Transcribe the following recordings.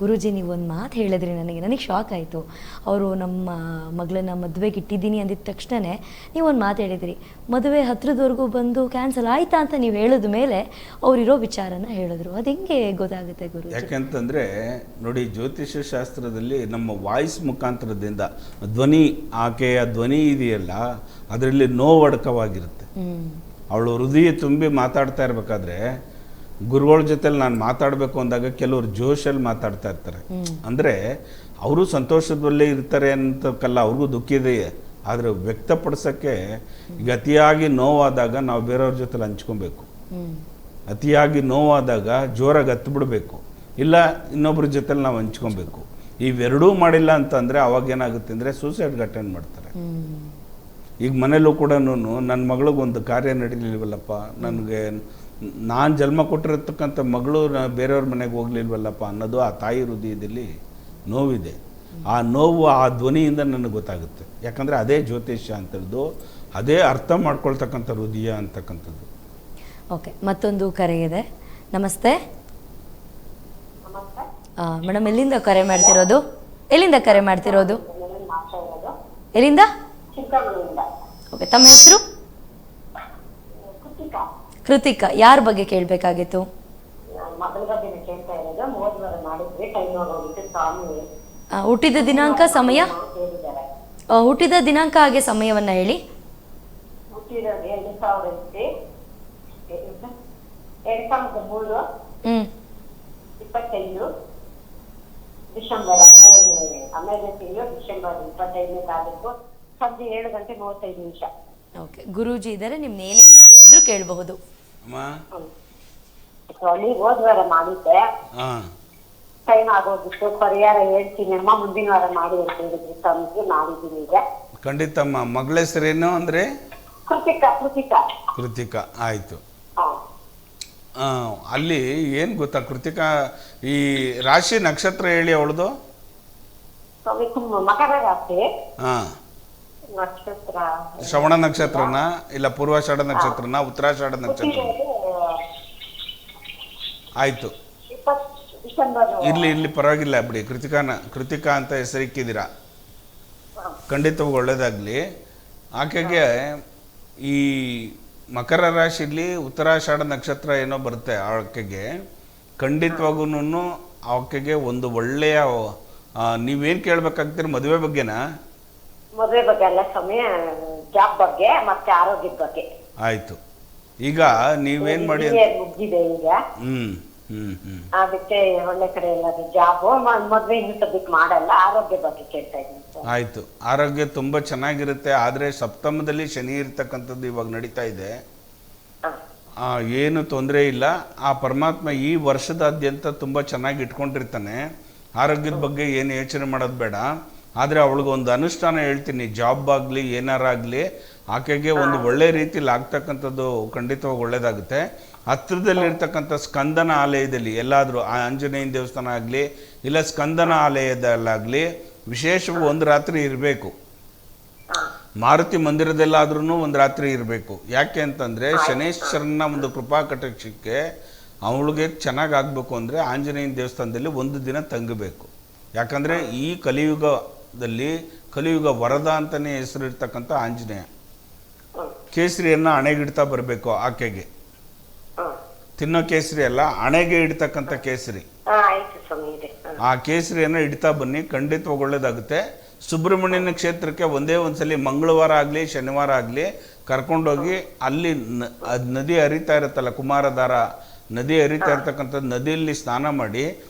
ಗುರೂಜಿ ನೀವು ಒಂದು ಮಾತು ಹೇಳಿದ್ರಿ ನನಗೆ ಶಾಕ್ ಆಯಿತು. ಅವರು ನಮ್ಮ ಮಗಳನ್ನ ಮದುವೆಗೆ ಇಟ್ಟಿದ್ದೀನಿ ಅಂದಿದ ತಕ್ಷಣವೇ ನೀವು ಒಂದು ಮಾತು ಹೇಳಿದ್ರಿ, ಮದುವೆ ಹತ್ರದವರೆಗೂ ಬಂದು ಕ್ಯಾನ್ಸಲ್ ಆಯಿತಾ ಅಂತ ನೀವು ಹೇಳಿದ ಮೇಲೆ ಅವರಿರೋ ವಿಚಾರನ ಹೇಳಿದ್ರು. ಅದು ಹೆಂಗೆ ಗೊತ್ತಾಗುತ್ತೆ ಗುರು? ಯಾಕೆಂತಂದರೆ ನೋಡಿ, ಜ್ಯೋತಿಷ್ಯ ಶಾಸ್ತ್ರದಲ್ಲಿ ನಮ್ಮ ವಾಯ್ಸ್ ಮುಖಾಂತರದಿಂದ ಧ್ವನಿ, ಆಕೆಯ ಧ್ವನಿ ಇದೆಯಲ್ಲ ಅದರಲ್ಲಿ ನೋವಡಕವಾಗಿರುತ್ತೆ. ಅವಳು ಹೃದಯ ತುಂಬಿ ಮಾತಾಡ್ತಾ ಇರಬೇಕಾದ್ರೆ ಗುರುಗಳ ಜೊತೆಲಿ ನಾನು ಮಾತಾಡಬೇಕು ಅಂದಾಗ ಕೆಲವರು ಜೋಶಲ್ಲಿ ಮಾತಾಡ್ತಾ ಇರ್ತಾರೆ. ಅಂದರೆ ಅವರು ಸಂತೋಷದಲ್ಲೇ ಇರ್ತಾರೆ ಅಂತಕ್ಕಲ್ಲ, ಅವ್ರಿಗೂ ದುಃಖ ಇದೆ. ಆದರೆ ವ್ಯಕ್ತಪಡಿಸೋಕ್ಕೆ ಈಗ ಅತಿಯಾಗಿ ನೋವಾದಾಗ ನಾವು ಬೇರೆಯವ್ರ ಜೊತೆಲಿ ಹಂಚ್ಕೊಬೇಕು. ಅತಿಯಾಗಿ ನೋವಾದಾಗ ಜೋರಾಗಿ ಹತ್ಬಿಡ್ಬೇಕು, ಇಲ್ಲ ಇನ್ನೊಬ್ಬರ ಜೊತೆಲಿ ನಾವು ಹಂಚ್ಕೊಬೇಕು. ಇವೆರಡೂ ಮಾಡಿಲ್ಲ ಅಂತಂದರೆ ಅವಾಗೇನಾಗುತ್ತೆ ಅಂದರೆ ಸೂಸೈಡ್ಗೆ ಅಟೆಂಡ್ ಮಾಡ್ತಾರೆ. ಈಗ ಮನೇಲೂ ಕೂಡ ನನ್ನ ಮಗಳಿಗೊಂದು ಕಾರ್ಯ ನಡೀಲಿಲ್ವಲ್ಲಪ್ಪ, ನನಗೆ ನಾನು ಜನ್ಮ ಕೊಟ್ಟಿರತಕ್ಕಂಥ ಮಗಳು ಬೇರೆಯವ್ರ ಮನೆಗೆ ಹೋಗ್ಲಿಲ್ವಲ್ಲಪ್ಪ ಅನ್ನೋದು ಆ ತಾಯಿ ಹೃದಯದಲ್ಲಿ ನೋವಿದೆ. ಆ ನೋವು ಆ ಧ್ವನಿಯಿಂದ ನನಗೆ ಗೊತ್ತಾಗುತ್ತೆ. ಯಾಕಂದರೆ ಅದೇ ಜ್ಯೋತಿಷ್ಯ ಅಂತದ್ದು, ಅದೇ ಅರ್ಥ ಮಾಡ್ಕೊಳ್ತಕ್ಕಂಥ ಹೃದಯ ಅಂತಕ್ಕಂಥದ್ದು. ಓಕೆ, ಮತ್ತೊಂದು ಕರೆ ಇದೆ. ನಮಸ್ತೆ ಮೇಡಮ್, ಎಲ್ಲಿಂದ ಕರೆ ಮಾಡ್ತಿರೋದು? ಎಲ್ಲಿಂದ ಕರೆ ಮಾಡ್ತಿರೋದು? ಎಲ್ಲಿಂದ? ಓಕೆ, ತಮ್ಮ ಹೆಸರು? ಕೃತಿಕಾ. ಯಾರ ಬಗ್ಗೆ ಕೇಳಬೇಕಾಗಿತ್ತು? ಹುಟ್ಟಿದ ದಿನಾಂಕ, ಸಮಯ, ಹುಟ್ಟಿದ ದಿನಾಂಕ ಹಾಗೆ ಸಮಯವನ್ನ ಹೇಳಿ. ಡಿಸೆಂಬರ್ 12ನೇ ತಿಂಗಳು, ಡಿಸೆಂಬರ್ 25ನೇ ತಾರೀಕು ಸಂಜೆ 7:35. ಓಕೆ, ಗುರೂಜಿ ಇದ್ದಾರೆ, ನಿಮ್ನ ಏನೇ ಪ್ರಶ್ನೆ ಇದ್ರೂ ಕೇಳಬಹುದು. ಹೋದ್ವಾರ ಮಾಡಿದ್ದೆ, ಟೈಮ್ ಆಗೋಗಿತ್ತು, ಪರಿಹಾರ ಹೇಳ್ತೀನಿ ಅಮ್ಮ ಮುಂದಿನ ವಾರ ಮಾಡಿ ಅಂತ ಹೇಳಿದ್ರು ಸ್ವಾಮೀಜಿ. ಮಾಡಿದ್ದೀನಿ ಈಗ. ಖಂಡಿತಮ್ಮ. ಮಗಳ ಹೆಸರೇನು ಅಂದ್ರೆ? ಕೃತಿಕಾ. ಕೃತಿಕಾ. ಕೃತಿಕಾ, ಆಯ್ತು. ಅಲ್ಲಿ ಏನು ಗೊತ್ತಾ ಕೃತಿಕಾ, ಈ ರಾಶಿ ನಕ್ಷತ್ರ ಹೇಳಿ ಅವಳದು? ಮಕರ ರಾಶಿ. ನಕ್ಷತ್ರ ಶ್ರವಣ ನಕ್ಷತ್ರನ, ಇಲ್ಲ ಪೂರ್ವಾಷಾಢ ನಕ್ಷತ್ರನ, ಉತ್ತರಾಷಾಢ ನಕ್ಷತ್ರ? ಆಯ್ತು, ಇರ್ಲಿ ಪರವಾಗಿಲ್ಲ ಬಿಡಿ. ಕೃತಿಕಾ ಅಂತ ಹೆಸರಿಕ್ಕಿದ್ದೀರಾ, ಖಂಡಿತವಾಗಿ ಒಳ್ಳೇದಾಗ್ಲಿ. ಆಕೆಗೆ ಈ ಮಕರ ರಾಶಿಲಿ ಉತ್ತರಾಷಾಢ ನಕ್ಷತ್ರ ಏನೋ ಬರುತ್ತೆ, ಆಕೆಗೆ ಖಂಡಿತವಾಗೂ ಆಕೆಗೆ ಒಂದು ಒಳ್ಳೆಯ, ನೀವೇನು ಕೇಳಬೇಕಾಗ್ತೀರಿ? ಮದುವೆ ಬಗ್ಗೆನಾ? ಮದುವೆ ಬಗ್ಗೆ ಅಲ್ಲ ಸಮಯ, ಜಾಬ್ ಬಗ್ಗೆ ಮತ್ತೆ ಆರೋಗ್ಯದ ಬಗ್ಗೆ. ಆಯ್ತು, ಈಗ ನೀವೇನ್ ಮಾಡಿ ಮುಗ್ದಿದೆ ಈಗ. ಅದಕ್ಕೆ ಒಳ್ಳೆ ಕಡೆ ಎಲ್ಲಾದ್ರೂ ಜಾಬ್, ಮದ್ವೆ ಇನ್ನು ಸದ್ಯಕ್ಕೆ ಮಾಡಲ್ಲ, ಆರೋಗ್ಯ ಬಗ್ಗೆ ಕೇಳ್ತಾ ಇದ್ದೀನಿ. ಆಯ್ತು, ಆರೋಗ್ಯ ತುಂಬಾ ಚೆನ್ನಾಗಿರುತ್ತೆ. ಆದ್ರೆ ಸಪ್ತಮದಲ್ಲಿ ಶನಿ ಇರ್ತಕ್ಕಂಥದ್ದು ಇವಾಗ ನಡೀತಾ ಇದೆ, ಏನು ತೊಂದರೆ ಇಲ್ಲ. ಆ ಪರಮಾತ್ಮ ಈ ವರ್ಷದಾದ್ಯಂತ ತುಂಬಾ ಚೆನ್ನಾಗಿ ಇಟ್ಕೊಂಡಿರ್ತಾನೆ. ಆರೋಗ್ಯದ ಬಗ್ಗೆ ಏನು ಯೋಚನೆ ಮಾಡೋದು ಬೇಡ. ಆದರೆ ಅವಳಿಗೊಂದು ಅನುಷ್ಠಾನ ಹೇಳ್ತೀನಿ, ಜಾಬ್ ಆಗಲಿ ಏನಾರಾಗಲಿ ಆಕೆಗೆ ಒಂದು ಒಳ್ಳೆ ರೀತಿಯಲ್ಲಿ ಆಗ್ತಕ್ಕಂಥದ್ದು ಖಂಡಿತವಾಗಿ ಒಳ್ಳೇದಾಗುತ್ತೆ. ಹತ್ತಿರದಲ್ಲಿರ್ತಕ್ಕಂಥ ಸ್ಕಂದನ ಆಲಯದಲ್ಲಿ ಎಲ್ಲಾದರೂ ಆಂಜನೇಯನ ದೇವಸ್ಥಾನ ಆಗಲಿ ಇಲ್ಲ ಸ್ಕಂದನ ಆಲಯದಲ್ಲಾಗಲಿ ವಿಶೇಷವಾಗಿ ಒಂದು ರಾತ್ರಿ ಇರಬೇಕು. ಮಾರುತಿ ಮಂದಿರದಲ್ಲಾದ್ರೂ ಒಂದು ರಾತ್ರಿ ಇರಬೇಕು. ಯಾಕೆ ಅಂತಂದರೆ ಶನೇಶ್ವರನ ಒಂದು ಕೃಪಾ ಕಟಾಕ್ಷಕ್ಕೆ ಅವಳಿಗೆ ಚೆನ್ನಾಗಿ ಆಗಬೇಕು ಅಂದರೆ ಆಂಜನೇಯನ ದೇವಸ್ಥಾನದಲ್ಲಿ ಒಂದು ದಿನ ತಂಗಬೇಕು. ಯಾಕಂದರೆ ಈ ಕಲಿಯುಗದಲ್ಲಿ ಕಲಿಯುಗ ವರದ ಅಂತಲೇ ಹೆಸರಿರ್ತಕ್ಕಂಥ ಆಂಜನೇಯ ಕೇಸರಿಯನ್ನು ಹಣೆಗಿಡ್ತಾ ಬರಬೇಕು. ಆಕೆಗೆ ತಿನ್ನೋ ಕೇಸರಿ ಅಲ್ಲ, ಹಣೆಗೆ ಇಡ್ತಕ್ಕಂಥ ಕೇಸರಿ, ಆ ಕೇಸರಿಯನ್ನು ಇಡ್ತಾ ಬನ್ನಿ, ಖಂಡಿತವಾಗಿ ಒಳ್ಳೇದಾಗುತ್ತೆ. ಸುಬ್ರಹ್ಮಣ್ಯನ ಕ್ಷೇತ್ರಕ್ಕೆ ಒಂದೇ ಒಂದ್ಸಲಿ ಮಂಗಳವಾರ ಆಗಲಿ ಶನಿವಾರ ಆಗಲಿ ಕರ್ಕೊಂಡೋಗಿ ಅಲ್ಲಿ ನದಿ ಹರಿತಾ ಇರುತ್ತಲ್ಲ, ಕುಮಾರಧಾರ ನದಿ ಹರಿತಾ ಇರ್ತಕ್ಕಂಥದ್ದು, ನದಿಯಲ್ಲಿ ಸ್ನಾನ ಮಾಡಿ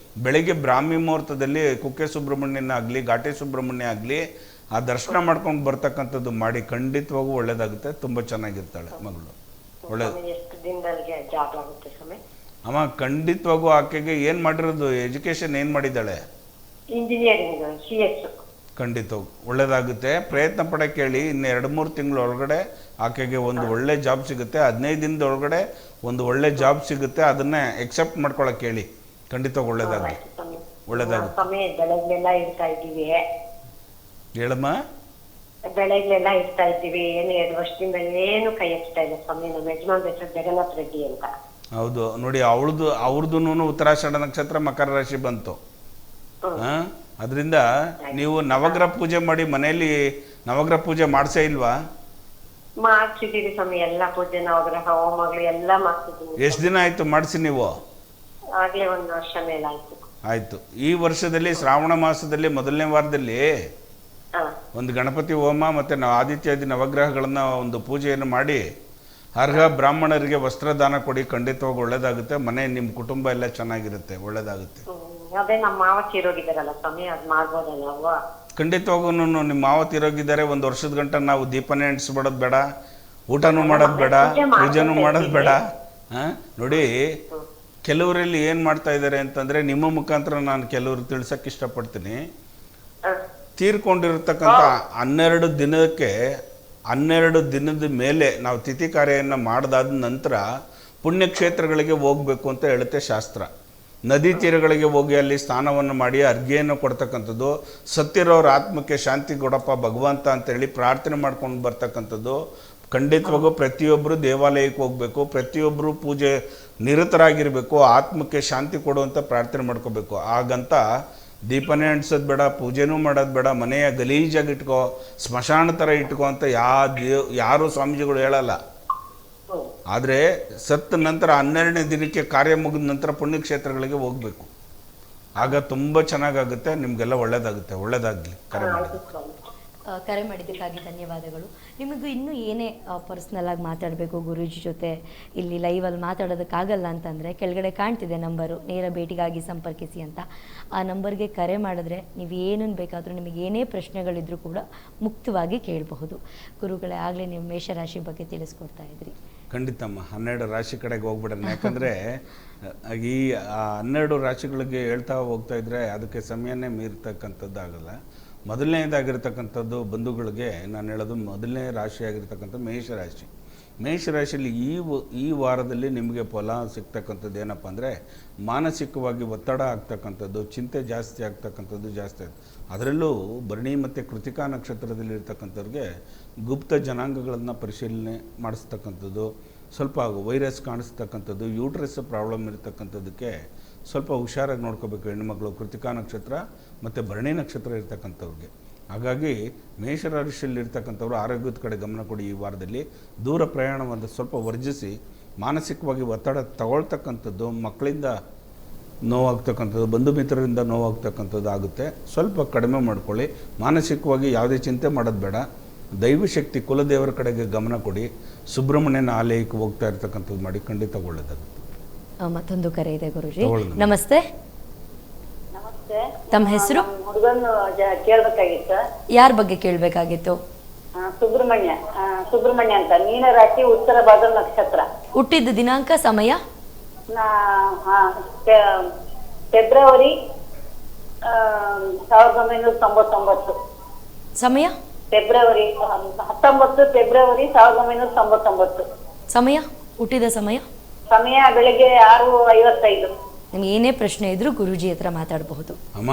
ಬೆಳಗ್ಗೆ ಬ್ರಾಹ್ಮಿ ಮುಹೂರ್ತದಲ್ಲಿ ಕುಕ್ಕೆ ಸುಬ್ರಹ್ಮಣ್ಯನ ಆಗಲಿ ಘಾಟಿ ಸುಬ್ರಹ್ಮಣ್ಯ ಆಗಲಿ ಆ ದರ್ಶನ ಮಾಡ್ಕೊಂಡು ಬರ್ತಕ್ಕಂಥದ್ದು ಮಾಡಿ, ಖಂಡಿತವಾಗೂ ಒಳ್ಳೇದಾಗುತ್ತೆ. ತುಂಬ ಚೆನ್ನಾಗಿರ್ತಾಳೆ ಮಗಳು, ಒಳ್ಳೇದು. ಅಮ್ಮ ಖಂಡಿತವಾಗೂ ಆಕೆಗೆ ಏನು ಮಾಡಿರೋದು, ಎಜುಕೇಶನ್ ಏನು ಮಾಡಿದ್ದಾಳೆ? Engineering, CS. ಖಂಡಿತವಾಗೂ ಒಳ್ಳೇದಾಗುತ್ತೆ. ಪ್ರಯತ್ನ ಪಡಕ್ಕೆ ಹೇಳಿ. ಇನ್ನು 2-3 ತಿಂಗಳ ಒಳಗಡೆ ಆಕೆಗೆ ಒಂದು ಒಳ್ಳೆ ಜಾಬ್ ಸಿಗುತ್ತೆ. 15 ದಿನದ ಒಳಗಡೆ ಒಂದು ಒಳ್ಳೆ ಜಾಬ್ ಸಿಗುತ್ತೆ. ಅದನ್ನೇ ಎಕ್ಸೆಪ್ಟ್ ಮಾಡ್ಕೊಳಕ್ಕೆ ಹೇಳಿ. ಖಂಡಿತವಾಗಿ ಒಳ್ಳೇದಾಗುತ್ತೆ, ಒಳ್ಳೇದಾಗುತ್ತೆ. ಹೇಳಮ್ಮ. ಬೆಳೆಗಳೆಲ್ಲ ಇಡ್ತಾ ಇದ್ದೀವಿ, ಏನು 2 ವರ್ಷದಿಂದ ಏನು ಕೈ ಎತ್ತಾ ಇಲ್ಲ ಸ್ವಾಮಿ. ನಮ್ಮ ಯಜಮಾನ್ ಹೆಸರು ಜಗನ್ನಾಥ್ ರೆಡ್ಡಿ ಅಂತ. ಹೌದು ನೋಡಿ, ಅವ್ರದ್ದು ಉತ್ತರಾಷಾಢ ನಕ್ಷತ್ರ ಮಕರ ರಾಶಿ ಬಂತು. ಅದರಿಂದ ನೀವು ನವಗ್ರಹ ಪೂಜೆ ಮಾಡಿ ಮನೆಯಲ್ಲಿ ನವಗ್ರಹ ಪೂಜೆ ಮಾಡ್ಸೇ ಇಲ್ವಾ? ಮಾಡ್ತಿದೀವಿ ಸ್ವಾಮಿ, ಎಲ್ಲಾ ಪೂಜೆ ನವಗ್ರಹ ಹೋಮಗಳು ಎಲ್ಲಾ ಮಾಡ್ತಿದೀವಿ. ಎಷ್ಟು ದಿನ ಆಯ್ತು ಮಾಡಿಸಿ ನೀವು? ಆಗ್ಲೇ 1 ವರ್ಷ ಮೇಲಾಯ್ತು. ಆಯ್ತು. ಈ ವರ್ಷದಲ್ಲಿ ಶ್ರಾವಣ ಮಾಸದಲ್ಲಿ ಮೊದಲನೇ ವಾರದಲ್ಲಿ ಒಂದು ಗಣಪತಿ ಹೋಮ ಮತ್ತೆ ಆದಿತ್ಯಾದಿ ನವಗ್ರಹಗಳನ್ನ ಒಂದು ಪೂಜೆಯನ್ನು ಮಾಡಿ ಅರ್ಹ ಬ್ರಾಹ್ಮಣರಿಗೆ ವಸ್ತ್ರದಾನ ಕೊಡಿ. ಖಂಡಿತವಾಗಿ ಒಳ್ಳೇದಾಗುತ್ತೆ. ಮನೆ ನಿಮ್ಮ ಕುಟುಂಬ ಎಲ್ಲ ಚೆನ್ನಾಗಿರುತ್ತೆ, ಒಳ್ಳೇದಾಗುತ್ತೆ. ಅದೇ ನಮ್ಮ ಮಾವ ತೀರೋಗಿದಾರಲ್ಲ ಸ್ವಾಮಿ, ಅದ್ ಮಾಡ್ಬೋದಲ್ಲ ಅಲ್ವಾ? ಖಂಡಿತವಾಗೂ ನಿಮ್ಮ ಮಾವ ತೀರೋಗಿದ್ದಾರೆ. 1 ವರ್ಷದ ಗಂಟ ನಾವು ದೀಪನೇ ಅಂಟಿಸ್ಬಿಡೋದು ಬೇಡ, ಊಟನೂ ಮಾಡೋದು ಬೇಡ, ಪೂಜೆನೂ ಮಾಡೋದು ಬೇಡ. ನೋಡಿ, ಕೆಲವರಲ್ಲಿ ಏನು ಮಾಡ್ತಾ ಇದ್ದಾರೆ ಅಂತಂದರೆ, ನಿಮ್ಮ ಮುಖಾಂತರ ನಾನು ಕೆಲವರು ತಿಳ್ಸಕ್ಕೆ ಇಷ್ಟಪಡ್ತೀನಿ. ತೀರ್ಕೊಂಡಿರ್ತಕ್ಕಂಥ 12 ದಿನದ ಮೇಲೆ ನಾವು ತಿಥಿ ಕಾರ್ಯವನ್ನು ಮಾಡಿದಾದ ನಂತರ ಪುಣ್ಯಕ್ಷೇತ್ರಗಳಿಗೆ ಹೋಗಬೇಕು ಅಂತ ಹೇಳುತ್ತೆ ಶಾಸ್ತ್ರ. ನದಿ ತೀರಗಳಿಗೆ ಹೋಗಿ ಅಲ್ಲಿ ಸ್ನಾನವನ್ನು ಮಾಡಿ ಅರ್ಘ್ಯೆಯನ್ನು ಕೊಡ್ತಕ್ಕಂಥದ್ದು, ಸತ್ತಿರೋರ ಆತ್ಮಕ್ಕೆ ಶಾಂತಿ ಕೊಡಪ್ಪ ಭಗವಂತ ಅಂತೇಳಿ ಪ್ರಾರ್ಥನೆ ಮಾಡ್ಕೊಂಡು ಬರ್ತಕ್ಕಂಥದ್ದು. ಖಂಡಿತವಾಗೂ ಪ್ರತಿಯೊಬ್ಬರು ದೇವಾಲಯಕ್ಕೆ ಹೋಗಬೇಕು, ಪ್ರತಿಯೊಬ್ಬರು ಪೂಜೆ ನಿರತರಾಗಿರಬೇಕು, ಆತ್ಮಕ್ಕೆ ಶಾಂತಿ ಕೊಡುವಂಥ ಪ್ರಾರ್ಥನೆ ಮಾಡ್ಕೋಬೇಕು. ಹಾಗಂತ ದೀಪನೇ ಅಂಟಿಸೋದು ಬೇಡ, ಪೂಜೆನೂ ಮಾಡೋದು ಬೇಡ, ಮನೆಯ ಗಲೀಜಾಗಿ ಇಟ್ಕೋ, ಸ್ಮಶಾನ ಥರ ಇಟ್ಕೋ ಅಂತ ಯಾರು ಸ್ವಾಮೀಜಿಗಳು ಹೇಳಲ್ಲ. ಆದರೆ ಸತ್ತ ನಂತರ 12ನೇ ದಿನಕ್ಕೆ ಕಾರ್ಯ ಮುಗಿದ ನಂತರ ಪುಣ್ಯಕ್ಷೇತ್ರಗಳಿಗೆ ಹೋಗಬೇಕು. ಆಗ ತುಂಬ ಚೆನ್ನಾಗಾಗುತ್ತೆ, ನಿಮಗೆಲ್ಲ ಒಳ್ಳೇದಾಗುತ್ತೆ. ಒಳ್ಳೇದಾಗಲಿ. ಕರೆ ಮಾಡಿದ್ದಕ್ಕಾಗಿ ಧನ್ಯವಾದಗಳು. ನಿಮಗೂ ಇನ್ನೂ ಏನೇ ಪರ್ಸ್ನಲ್ ಆಗಿ ಮಾತಾಡಬೇಕು ಗುರೂಜಿ ಜೊತೆ, ಇಲ್ಲಿ ಲೈವಲ್ಲಿ ಮಾತಾಡೋದಕ್ಕಾಗಲ್ಲ ಅಂತಂದರೆ ಕೆಳಗಡೆ ಕಾಣ್ತಿದೆ ನಂಬರು, ನೇರ ಭೇಟಿಗಾಗಿ ಸಂಪರ್ಕಿಸಿ ಅಂತ. ಆ ನಂಬರ್ಗೆ ಕರೆ ಮಾಡಿದ್ರೆ ನೀವು ಏನನ್ನು ಬೇಕಾದರೂ, ನಿಮಗೆ ಏನೇ ಪ್ರಶ್ನೆಗಳಿದ್ರೂ ಕೂಡ ಮುಕ್ತವಾಗಿ ಕೇಳಬಹುದು. ಗುರುಗಳೇ, ಆಗಲೇ ನೀವು ಮೇಷರಾಶಿ ಬಗ್ಗೆ ತಿಳಿಸ್ಕೊಡ್ತಾ ಇದ್ರಿ. ಖಂಡಿತಮ್ಮ, 12 ರಾಶಿ ಕಡೆಗೆ ಹೋಗ್ಬಿಡೋಣ. ಯಾಕಂದರೆ ಈ 12 ರಾಶಿಗಳಿಗೆ ಹೇಳ್ತಾ ಹೋಗ್ತಾ ಇದ್ದರೆ ಅದಕ್ಕೆ ಸಮಯನೇ ಮೀರ್ತಕ್ಕಂಥದ್ದು ಆಗಲ್ಲ. ಮೊದಲನೇದಾಗಿರ್ತಕ್ಕಂಥದ್ದು ಬಂಧುಗಳಿಗೆ ನಾನು ಹೇಳೋದು, ಮೊದಲನೇ ರಾಶಿಯಾಗಿರ್ತಕ್ಕಂಥ ಮೇಷರಾಶಿ. ಮೇಷರಾಶಿಯಲ್ಲಿ ಈ ವಾರದಲ್ಲಿ ನಿಮಗೆ ಫಲ ಸಿಗ್ತಕ್ಕಂಥದ್ದು ಏನಪ್ಪ ಅಂದರೆ, ಮಾನಸಿಕವಾಗಿ ಒತ್ತಡ ಆಗ್ತಕ್ಕಂಥದ್ದು, ಚಿಂತೆ ಜಾಸ್ತಿ ಆಗ್ತಕ್ಕಂಥದ್ದು ಜಾಸ್ತಿ ಆಗುತ್ತೆ. ಅದರಲ್ಲೂ ಭರಣಿ ಮತ್ತು ಕೃತಿಕಾ ನಕ್ಷತ್ರದಲ್ಲಿರ್ತಕ್ಕಂಥವ್ರಿಗೆ ಗುಪ್ತ ಜನಾಂಗಗಳನ್ನು ಪರಿಶೀಲನೆ ಮಾಡಿಸ್ತಕ್ಕಂಥದ್ದು, ಸ್ವಲ್ಪ ವೈರಸ್ ಕಾಣಿಸ್ತಕ್ಕಂಥದ್ದು, ಯೂಟ್ರಸ್ ಪ್ರಾಬ್ಲಮ್ ಇರತಕ್ಕಂಥದ್ದಕ್ಕೆ ಸ್ವಲ್ಪ ಹುಷಾರಾಗಿ ನೋಡ್ಕೋಬೇಕು ಹೆಣ್ಣುಮಕ್ಕಳು, ಕೃತಿಕಾ ನಕ್ಷತ್ರ ಮತ್ತು ಭರಣಿ ನಕ್ಷತ್ರ ಇರ್ತಕ್ಕಂಥವ್ರಿಗೆ. ಹಾಗಾಗಿ ಮೇಷರಾಶಿಯಲ್ಲಿರ್ತಕ್ಕಂಥವ್ರು ಆರೋಗ್ಯದ ಕಡೆ ಗಮನ ಕೊಡಿ. ಈ ವಾರದಲ್ಲಿ ದೂರ ಪ್ರಯಾಣವನ್ನು ಸ್ವಲ್ಪ ವರ್ಜಿಸಿ, ಮಾನಸಿಕವಾಗಿ ಒತ್ತಡ ತಗೊಳ್ತಕ್ಕಂಥದ್ದು, ಮಕ್ಕಳಿಂದ ನೋವಾಗ್ತಕ್ಕಂಥದ್ದು, ಬಂಧು ಮಿತ್ರರಿಂದ ನೋವಾಗ್ತಕ್ಕಂಥದ್ದು ಆಗುತ್ತೆ. ಸ್ವಲ್ಪ ಕಡಿಮೆ ಮಾಡ್ಕೊಳ್ಳಿ. ಮಾನಸಿಕವಾಗಿ ಯಾವುದೇ ಚಿಂತೆ ಮಾಡೋದು ಬೇಡ. ದೈವಶಕ್ತಿ ಕುಲದೇವರ ಕಡೆಗೆ ಗಮನ ಕೊಡಿ. ಸುಬ್ರಹ್ಮಣ್ಯನ ಆಲಯಕ್ಕೆ ಹೋಗ್ತಾ ಇರ್ತಕ್ಕಂಥದ್ದು ಮಾಡಿ. ಖಂಡಿತ ಒಳ್ಳೆಯದಾಗುತ್ತೆ. ಮತ್ತೊಂದು ಕರೆ ಇದೆ ಗುರುಜಿ. ನಮಸ್ತೆ. ನಮಸ್ತೆ. ತಮ್ಮ ಹೆಸರು? ಹುಡುಗನ್ ಕೇಳ್ಬೇಕಾಗಿತ್ತು. ಯಾರ ಬಗ್ಗೆ ಕೇಳಬೇಕಾಗಿತ್ತು? ಸುಬ್ರಹ್ಮಣ್ಯ ಅಂತ, ಮೀನರಾಶಿ, ಉತ್ತರ ಭಾದ್ರ ನಕ್ಷತ್ರ. ಹುಟ್ಟಿದ ದಿನಾಂಕ, ಸಮಯ? ಫೆಬ್ರವರಿ 1999. ಸಮಯ? February 19 February 1999. ಸಮಯ? ಹುಟ್ಟಿದ ಸಮಯ? ಸಮಯ ಬೆಳಿಗ್ಗೆ 6:55. ನಿಮ್ಗೆ ಏನೇ ಪ್ರಶ್ನೆ ಇದ್ರೂ ಗುರುಜಿ ಹತ್ರ ಮಾತಾಡಬಹುದು. ಅಮ್ಮ,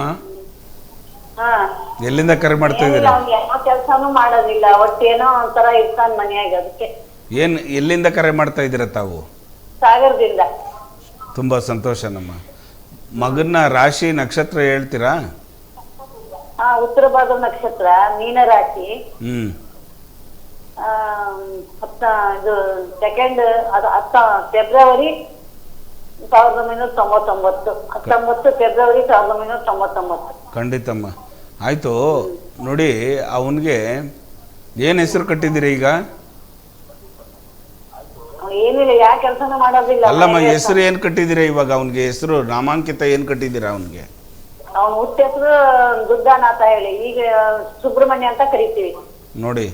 ಎಲ್ಲಿಂದ ಕರೆ ಮಾಡ್ತಾ ಇದ್ದೀರಾ? ಯಾವ ಕೆಲಸನೂ ಮಾಡೋದಿಲ್ಲ, ಒಟ್ಟೇನೋ ಒಂಥರ ಇರ್ತಾನ ಮನೆಯಾಗ. ಅದಕ್ಕೆ ಎಲ್ಲಿಂದ ಕರೆ ಮಾಡ್ತಾ ಇದ್ದೀರಾ ತಾವು? ಸಾಗರದಿಂದ. ತುಂಬಾ ಸಂತೋಷ. ನಮ್ಮ ಮಗನ ರಾಶಿ ನಕ್ಷತ್ರ ಹೇಳ್ತೀರಾ? ಉತ್ತರ ಭಾದ್ರ ನಕ್ಷತ್ರ, ಮೀನರಾಶಿ. ಇದು ಸೆಕೆಂಡ್, ಅದು ಫೆಬ್ರವರಿ 1999. 19 ಫೆಬ್ರವರಿ 1999. ಖಂಡಿತಮ್ಮ. ಆಯ್ತು. ನೋಡಿ, ಅವನಿಗೆ ಏನು ಹೆಸರು ಕಟ್ಟಿದ್ದೀರಿ ಈಗ? ಏನಿಲ್ಲ, ಯಾವ ಕೆಲಸನೂ ಮಾಡೋದಿಲ್ಲ. ಅಲ್ಲಮ್ಮ, ಹೆಸರು ಏನು ಕಟ್ಟಿದ್ದೀರಾ ಇವಾಗ? ಅವನಿಗೆ ಹೆಸರು ನಾಮಾಂಕಿತ ಏನು ಕಟ್ಟಿದ್ದೀರಾ ಅವನಿಗೆ? ಅವನ ಹುಟ್ಟ ಹೆಸರು ದುರ್ಗಾನಾಥ ಹೇಳಿ, ಈಗ ಸುಬ್ರಹ್ಮಣ್ಯ ಅಂತ ಕರಿತೀವಿ. ನೋಡಿ,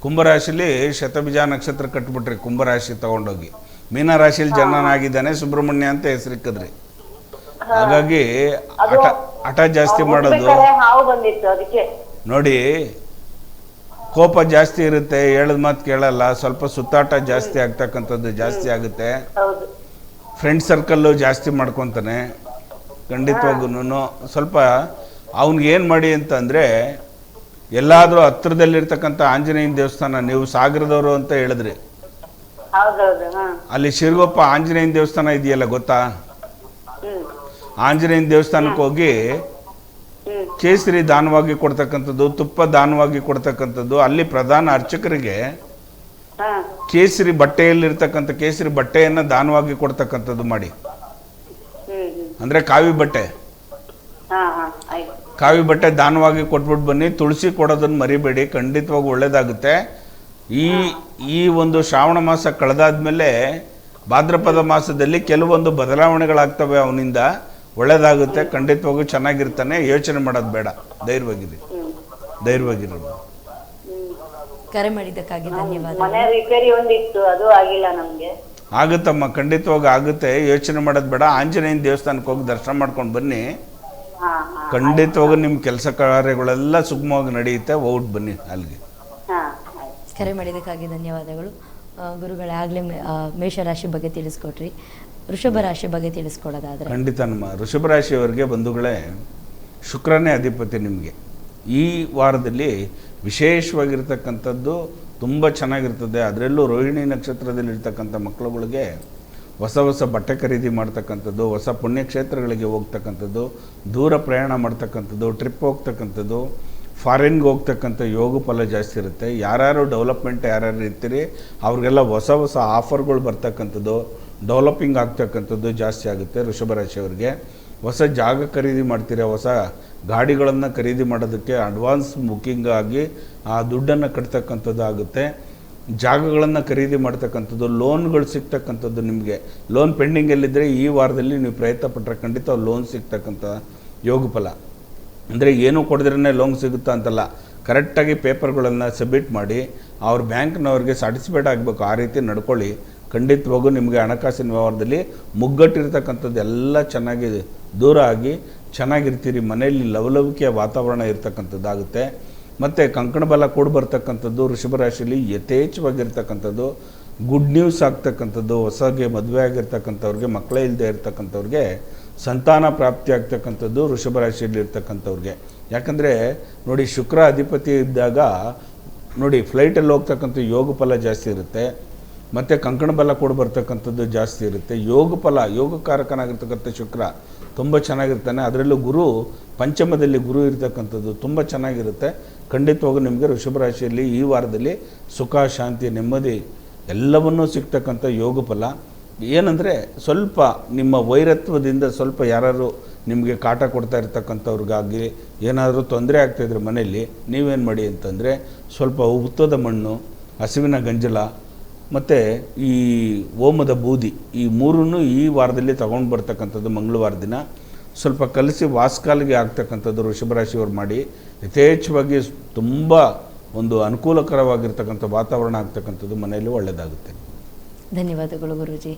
ಕುಂಭರಾಶಿಲಿ ಶತಬೀಜ ನಕ್ಷತ್ರ ಕಟ್ಬಿಟ್ರಿ, ಕುಂಭರಾಶಿ ತಗೊಂಡೋಗಿ. ಮೀನರಾಶಿಲಿ ಜನನಾಗಿದ್ದಾನೆ, ಸುಬ್ರಹ್ಮಣ್ಯ ಅಂತ ಹೆಸರಿಕ್ಕದ್ರಿ. ಹಾಗಾಗಿ ಹಠ ಜಾಸ್ತಿ ಮಾಡೋದು ನೋಡಿ. ಕೋಪ ಜಾಸ್ತಿ ಇರುತ್ತೆ, ಹೇಳದ ಮಾತು ಕೇಳಲ್ಲ, ಸ್ವಲ್ಪ ಸುತ್ತಾಟ ಜಾಸ್ತಿ ಆಗ್ತಕ್ಕಂಥದ್ದು ಜಾಸ್ತಿ ಆಗುತ್ತೆ. ಫ್ರೆಂಡ್ ಸರ್ಕಲ್ಲು ಜಾಸ್ತಿ ಮಾಡ್ಕೊತಾನೆ. ಖಂಡಿತವಾಗೂ ಸ್ವಲ್ಪ ಅವ್ನಿಗೆ ಏನು ಮಾಡಿ ಅಂತಂದರೆ, ಎಲ್ಲಾದರೂ ಹತ್ರದಲ್ಲಿರ್ತಕ್ಕಂಥ ಆಂಜನೇಯನ ದೇವಸ್ಥಾನ, ನೀವು ಸಾಗರದವರು ಅಂತ ಹೇಳಿದ್ರಿ, ಅಲ್ಲಿ ಶಿರಗೊಪ್ಪ ಆಂಜನೇಯನ ದೇವಸ್ಥಾನ ಇದೆಯಲ್ಲ, ಗೊತ್ತಾ? ಆಂಜನೇಯನ ದೇವಸ್ಥಾನಕ್ಕೆ ಹೋಗಿ ಕೇಸರಿ ದಾನವಾಗಿ ಕೊಡ್ತಕ್ಕಂಥದ್ದು, ತುಪ್ಪ ದಾನವಾಗಿ ಕೊಡ್ತಕ್ಕಂಥದ್ದು, ಅಲ್ಲಿ ಪ್ರಧಾನ ಅರ್ಚಕರಿಗೆ ಹಾ ಕೇಸರಿ ಬಟ್ಟೆಯಲ್ಲಿರ್ತಕ್ಕಂಥ ಕೇಸರಿ ಬಟ್ಟೆಯನ್ನು ದಾನವಾಗಿ ಕೊಡ್ತಕ್ಕಂಥದ್ದು ಮಾಡಿ. ಅಂದರೆ ಕಾವಿ ಬಟ್ಟೆ, ಹಾ ಹಾ ಆಯ್ತು. ಕಾವಿ ಬಟ್ಟೆ ದಾನವಾಗಿ ಕೊಟ್ಬಿಟ್ಟು ಬನ್ನಿ. ತುಳಸಿ ಕೊಡೋದನ್ನು ಮರಿಬೇಡಿ, ಖಂಡಿತವಾಗಿ ಒಳ್ಳೇದಾಗುತ್ತೆ. ಈ ಒಂದು ಶ್ರಾವಣ ಮಾಸ ಕಳೆದಾದ್ಮೇಲೆ ಭಾದ್ರಪದ ಮಾಸದಲ್ಲಿ ಕೆಲವೊಂದು ಬದಲಾವಣೆಗಳಾಗ್ತವೆ, ಅವನಿಂದ ಒಳ್ಳೇದಾಗುತ್ತೆ, ಖಂಡಿತವಾಗೂ ಚೆನ್ನಾಗಿರ್ತಾನೆ. ಯೋಚನೆ ಮಾಡೋದು ಬೇಡ, ಧೈರ್ಯವಾಗಿರಿ, ಧೈರ್ಯವಾಗಿರಿ. ಕರೆ ಮಾಡಿದ್ದಕ್ಕಾಗಿ ಧನ್ಯವಾದ. ಮನೆ ರಿಪೇರಿ ಒಂದಿತ್ತು, ಅದು ಆಗಿಲ್ಲ ನಮ್ಗೆ. ಆಗುತ್ತಮ್ಮ, ಖಂಡಿತವಾಗಿ ಆಗುತ್ತೆ, ಯೋಚನೆ ಮಾಡೋದು ಬೇಡ. ಆಂಜನೇಯನ ದೇವಸ್ಥಾನಕ್ಕೆ ಹೋಗಿ ದರ್ಶನ ಮಾಡ್ಕೊಂಡು ಬನ್ನಿ, ಹಾ ಹಾ ಖಂಡಿತವಾಗಿ ನಿಮ್ಮ ಕೆಲಸ ಕಾರ್ಯಗಳೆಲ್ಲ ಸುಗಮವಾಗಿ ನಡೆಯುತ್ತೆ. ಹೋಗ್ಬಿಟ್ಟು ಬನ್ನಿ ಅಲ್ಲಿಗೆ. ಹಾ ಆಯ್ತು. ಕರೆ ಮಾಡಿದ್ದಕ್ಕಾಗಿ ಧನ್ಯವಾದಗಳು. ಗುರುಗಳೇ, ಆಗಲೇ ಮೇಷರಾಶಿ ಬಗ್ಗೆ ತಿಳಿಸ್ಕೊಟ್ರಿ. ವೃಷಭ ರಾಶಿ ಬಗ್ಗೆ ತಿಳಿಸ್ಕೊಡೋದಾದ್ರೆ? ಖಂಡಿತ ನಮ್ಮ ವೃಷಭ ರಾಶಿಯವರಿಗೆ ಬಂಧುಗಳೇ, ಶುಕ್ರನೇ ಅಧಿಪತಿ ನಿಮಗೆ. ಈ ವಾರದಲ್ಲಿ ವಿಶೇಷವಾಗಿರ್ತಕ್ಕಂಥದ್ದು ತುಂಬ ಚೆನ್ನಾಗಿರ್ತದೆ. ಅದರಲ್ಲೂ ರೋಹಿಣಿ ನಕ್ಷತ್ರದಲ್ಲಿರ್ತಕ್ಕಂಥ ಮಕ್ಕಳುಗಳಿಗೆ ಹೊಸ ಹೊಸ ಬಟ್ಟೆ ಖರೀದಿ ಮಾಡ್ತಕ್ಕಂಥದ್ದು, ಹೊಸ ಪುಣ್ಯಕ್ಷೇತ್ರಗಳಿಗೆ ಹೋಗ್ತಕ್ಕಂಥದ್ದು, ದೂರ ಪ್ರಯಾಣ ಮಾಡ್ತಕ್ಕಂಥದ್ದು, ಟ್ರಿಪ್ ಹೋಗ್ತಕ್ಕಂಥದ್ದು, ಫಾರಿನ್ಗೆ ಹೋಗ್ತಕ್ಕಂಥ ಯೋಗ ಫಲ ಜಾಸ್ತಿ ಇರುತ್ತೆ. ಯಾರ್ಯಾರು ಡೆವಲಪ್ಮೆಂಟ್ ಯಾರ್ಯಾರು ಇರ್ತೀರಿ ಅವ್ರಿಗೆಲ್ಲ ಹೊಸ ಹೊಸ ಆಫರ್ಗಳು ಬರ್ತಕ್ಕಂಥದ್ದು, ಡೆವಲಪಿಂಗ್ ಆಗ್ತಕ್ಕಂಥದ್ದು ಜಾಸ್ತಿ ಆಗುತ್ತೆ. ವೃಷಭ ರಾಶಿಯವರಿಗೆ ಹೊಸ ಜಾಗ ಖರೀದಿ ಮಾಡ್ತೀರಾ, ಹೊಸ ಗಾಡಿಗಳನ್ನು ಖರೀದಿ ಮಾಡೋದಕ್ಕೆ ಅಡ್ವಾನ್ಸ್ ಬುಕ್ಕಿಂಗ್ ಆಗಿ ಆ ದುಡ್ಡನ್ನು ಕಟ್ತಕ್ಕಂಥದ್ದು ಆಗುತ್ತೆ. ಜಾಗಗಳನ್ನು ಖರೀದಿ ಮಾಡ್ತಕ್ಕಂಥದ್ದು, ಲೋನ್ಗಳು ಸಿಗ್ತಕ್ಕಂಥದ್ದು. ನಿಮಗೆ ಲೋನ್ ಪೆಂಡಿಂಗಲ್ಲಿದ್ದರೆ ಈ ವಾರದಲ್ಲಿ ನೀವು ಪ್ರಯತ್ನ ಪಟ್ಟರೆ ಖಂಡಿತ ಲೋನ್ ಸಿಗ್ತಕ್ಕಂಥ ಯೋಗ ಫಲ. ಅಂದರೆ ಏನೂ ಕೊಡಿದ್ರೇ ಲೋನ್ ಸಿಗುತ್ತಾ ಅಂತಲ್ಲ, ಕರೆಕ್ಟಾಗಿ ಪೇಪರ್ಗಳನ್ನು ಸಬ್ಮಿಟ್ ಮಾಡಿ ಅವ್ರ ಬ್ಯಾಂಕ್ನವ್ರಿಗೆ ಸ್ಯಾಟಿಸ್ಫೈಡ್ ಆಗಬೇಕು, ಆ ರೀತಿ ನಡ್ಕೊಳ್ಳಿ. ಖಂಡಿತವಾಗೂ ನಿಮಗೆ ಹಣಕಾಸಿನ ವ್ಯವಹಾರದಲ್ಲಿ ಮುಗ್ಗಟ್ಟಿರ್ತಕ್ಕಂಥದ್ದು ಎಲ್ಲ ಚೆನ್ನಾಗಿ ದೂರ ಆಗಿ ಚೆನ್ನಾಗಿರ್ತೀರಿ. ಮನೆಯಲ್ಲಿ ಲವಲವಿಕೆಯ ವಾತಾವರಣ ಇರ್ತಕ್ಕಂಥದ್ದಾಗುತ್ತೆ. ಮತ್ತು ಕಂಕಣ ಬಲ ಕೂಡ ಬರ್ತಕ್ಕಂಥದ್ದು ವೃಷಭ ರಾಶಿಯಲ್ಲಿ ಯಥೇಚ್ಛವಾಗಿರ್ತಕ್ಕಂಥದ್ದು, ಗುಡ್ ನ್ಯೂಸ್ ಆಗ್ತಕ್ಕಂಥದ್ದು. ಹೊಸಗೆ ಮದುವೆ ಆಗಿರ್ತಕ್ಕಂಥವ್ರಿಗೆ, ಮಕ್ಕಳೇ ಇಲ್ಲದೆ ಇರ್ತಕ್ಕಂಥವ್ರಿಗೆ ಸಂತಾನ ಪ್ರಾಪ್ತಿ ಆಗ್ತಕ್ಕಂಥದ್ದು ವೃಷಭ ರಾಶಿಯಲ್ಲಿ ಇರ್ತಕ್ಕಂಥವ್ರಿಗೆ. ಯಾಕಂದರೆ ನೋಡಿ, ಶುಕ್ರ ಅಧಿಪತಿ ಇದ್ದಾಗ ನೋಡಿ ಫ್ಲೈಟಲ್ಲಿ ಹೋಗ್ತಕ್ಕಂಥ ಯೋಗ ಫಲ ಜಾಸ್ತಿ ಇರುತ್ತೆ. ಮತ್ತು ಕಂಕಣ ಬಲ ಕೂಡ ಬರ್ತಕ್ಕಂಥದ್ದು ಜಾಸ್ತಿ ಇರುತ್ತೆ. ಯೋಗ ಫಲ, ಯೋಗಕಾರಕನಾಗಿರ್ತಕ್ಕಂಥ ಶುಕ್ರ ತುಂಬ ಚೆನ್ನಾಗಿರ್ತಾನೆ. ಅದರಲ್ಲೂ ಗುರು ಪಂಚಮದಲ್ಲಿ ಗುರು ಇರ್ತಕ್ಕಂಥದ್ದು ತುಂಬ ಚೆನ್ನಾಗಿರುತ್ತೆ. ಖಂಡಿತವಾಗೂ ನಿಮಗೆ ವೃಷಭ ರಾಶಿಯಲ್ಲಿ ಈ ವಾರದಲ್ಲಿ ಸುಖ, ಶಾಂತಿ, ನೆಮ್ಮದಿ ಎಲ್ಲವನ್ನೂ ಸಿಗ್ತಕ್ಕಂಥ ಯೋಗ ಫಲ. ಏನಂದರೆ ಸ್ವಲ್ಪ ನಿಮ್ಮ ವೈರತ್ವದಿಂದ ಸ್ವಲ್ಪ ಯಾರು ನಿಮಗೆ ಕಾಟ ಕೊಡ್ತಾ ಇರ್ತಕ್ಕಂಥವ್ರಿಗಾಗಿ ಏನಾದರೂ ತೊಂದರೆ ಆಗ್ತಾಯಿದ್ರೆ ಮನೆಯಲ್ಲಿ ನೀವೇನು ಮಾಡಿ ಅಂತಂದರೆ, ಸ್ವಲ್ಪ ಉತ್ತದ ಮಣ್ಣು, ಹಸುವಿನ ಗಂಜಲ ಮತ್ತು ಈ ಓಮದ ಬೂದಿ, ಈ ಮೂರನ್ನು ಈ ವಾರದಲ್ಲಿ ತೊಗೊಂಡು ಬರ್ತಕ್ಕಂಥದ್ದು ಮಂಗಳವಾರ ದಿನ ಸ್ವಲ್ಪ ಕಲಸಿ ವಾಸ್ಕಾಲಿಗೆ ಆಗ್ತಕ್ಕಂಥದ್ದು ವೃಷಭ ರಾಶಿಯವ್ರು ಮಾಡಿ. ಯಥೇಚ್ಛವಾಗಿ ತುಂಬ ಒಂದು ಅನುಕೂಲಕರವಾಗಿರ್ತಕ್ಕಂಥ ವಾತಾವರಣ ಆಗ್ತಕ್ಕಂಥದ್ದು ಮನೆಯಲ್ಲಿ ಒಳ್ಳೆಯದಾಗುತ್ತೆ. ಧನ್ಯವಾದಗಳು ಗುರೂಜಿ.